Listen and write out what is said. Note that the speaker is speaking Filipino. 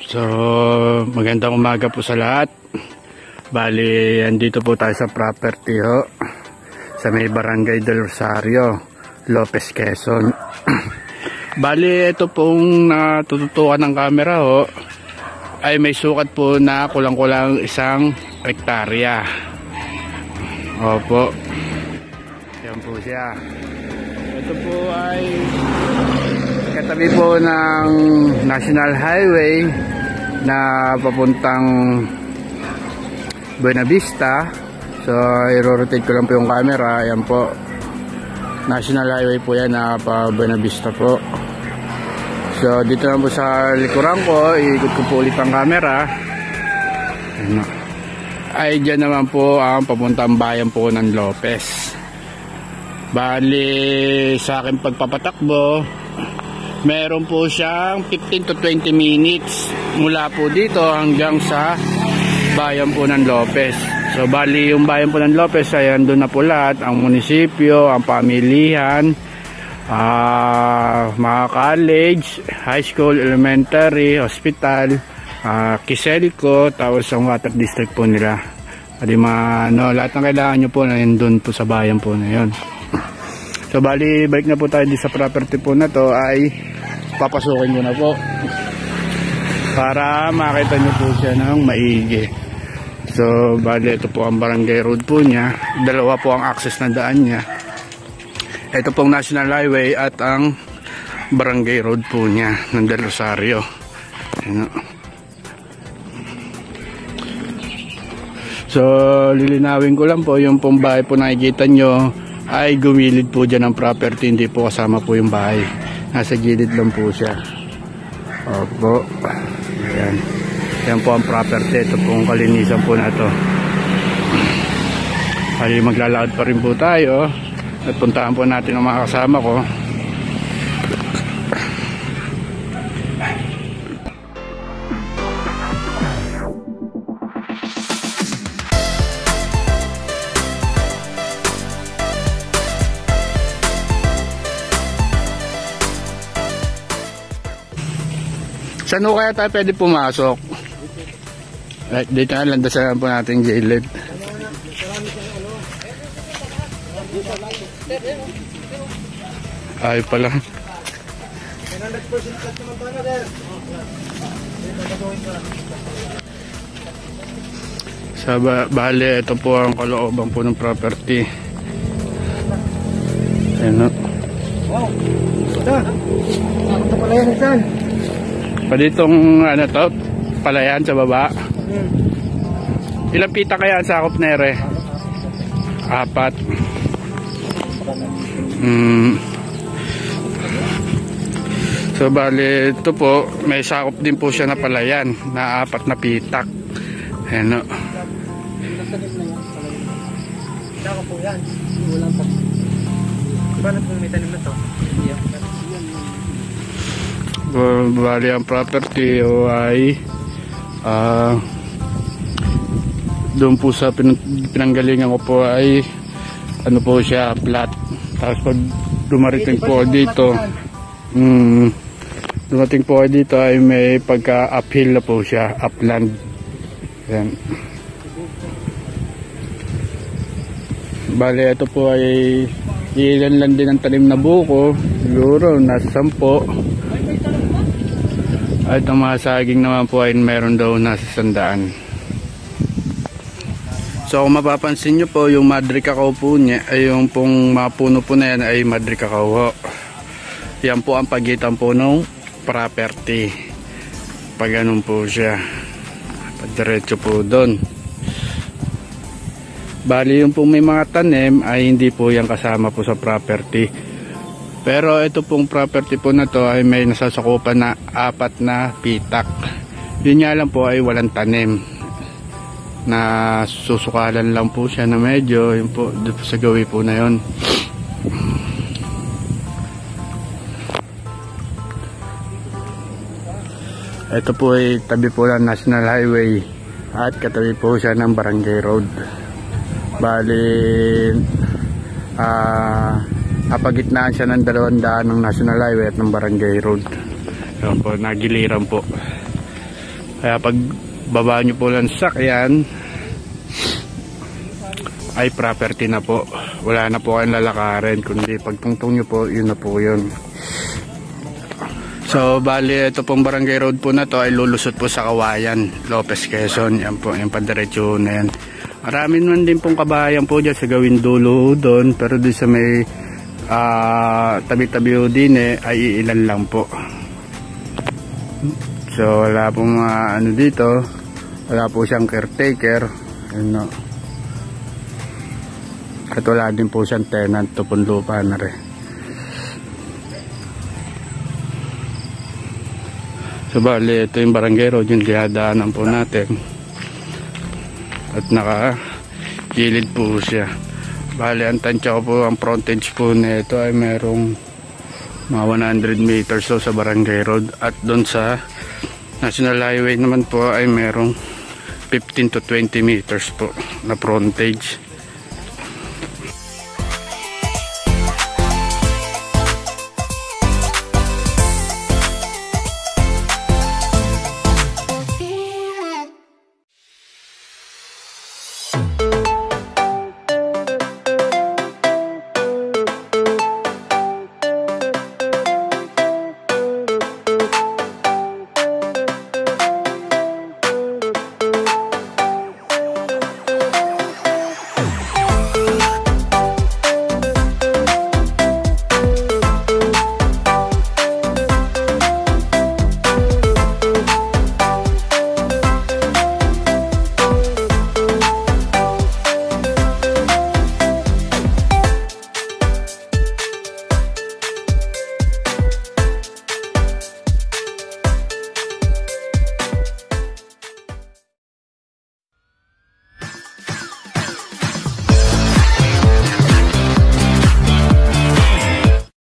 So, magandang umaga po sa lahat. Bali, andito po tayo sa property ho, sa may Barangay del Rosario, Lopez, Quezon. Bali, ito pong natututukan ng camera ho, ay may sukat po na kulang-kulang 1 hektarya. Opo. Yan po siya. Ito po ay katabi po ng National Highway na papuntang Buena Vista. So, i-rotate ko lang po yung camera. Ayan po, National Highway po yan na pa Buena Vista po. So, dito lang po sa likuran ko, iikot ko po ulit ang camera. Ayan. Ay, dyan naman po ang papuntang bayan po ng Lopez. Bali, sa akin pagpapatakbo, meron po siyang 15 to 20 minutes mula po dito hanggang sa bayan po ng Lopez. So, bali yung bayan po ng Lopez ay andun na po lahat, ang munisipyo, ang pamilihan, mga college, high school, elementary, hospital, Kiselco, tapos ang water district po nila. Lahat ng kailangan nyo po na yun po sa bayan po na yun. So, bali, balik na po tayo sa property po na to, ay papasukin ko na po para makita nyo po siya ng maigi. So, bali, ito po ang barangay road po niya. Dalawa po ang access na daan niya. Ito pong National Highway at ang barangay road po niya ng Del Rosario. So, lilinawin ko lang po, yung pong bahay po nakikita nyo ay gumilid po dyan ng property, hindi po kasama po yung bahay. Nasa gilid lang po siya. Opo. Ayan. Yan po ang property. Ito pong kalinisan po na ito. Hali, maglalakad pa rin po tayo at puntaan po natin ang mga kasama ko. Saan ho kaya tayo pwede pumasok? Right, dito na landasan po natin gilid. Ay pala. Sa bali, ito po ang kalooban po ng property. Ayan o. Wow! Ito! Ito pala yan, saan? Pa ditong palayan sa baba. Ilang pita kaya ang sakop nere? 4. So bali, ito po may sakop din po siya na palayan na 4 na pitak. Ayan o. Sakop po yan. Walang po. Diba na po may tanim na to? Bali ang property ay doon po sa pinanggalingan ko po ay po siya, flat. Tapos pag dumating po dito ay may pagka uphill na po siya, upland. Yan. Bali ito po ay ilan lang din ang tanim na buko, siguro nasa 10. At ang mga saging naman po ay meron daw nasa 100. So kung mapapansin nyo po, yung Madre Cacao po niya, ay yung pong mga puno po na yan ay Madre Cacao. Yan po ang pagitan po ng property. Pag ganun po siya, padiretso po doon. Bali yung pong may mga tanim ay hindi po yan kasama po sa property. Pero ito pong property po na to ay may nasasakupan na 4 na pitak. Yun nga lang po ay walang tanim. Na susukalan lang po siya na medyo, yun po, sa gawi po na yun. Ito po ay tabi po ng National Highway at katabi po siya ng Barangay Road. Bali, kapagitnaan siya ng 2 daan ng National Highway at ng Barangay Road. Ayan po, nagiliran po. Kaya pag baba nyo po ng sasakyan ay property na po. Wala na po kayong lalakarin, kundi pagtungtong nyo po, yun na po yun. So bali ito pong barangay road po na to ay lulusot po sa Kawayan, Lopez, Quezon. Yan po, yung padiretso na yan. Marami naman din pong kabahayan po dyan sa gawin dulo doon, pero doon sa may tabi-tabi din ay ilan lang po. So wala pong ano dito, wala po siyang caretaker, ano. At wala din po siyang tenant, tupon lupa na rin. So bali ito yung barangay road, yung dinadaanan po natin. At naka-gilid po siya. Bali ang tansya ko po, ang frontage po nito ay merong mga 100 meters so sa barangay road. At doon sa National Highway naman po ay merong 15 to 20 meters po na frontage.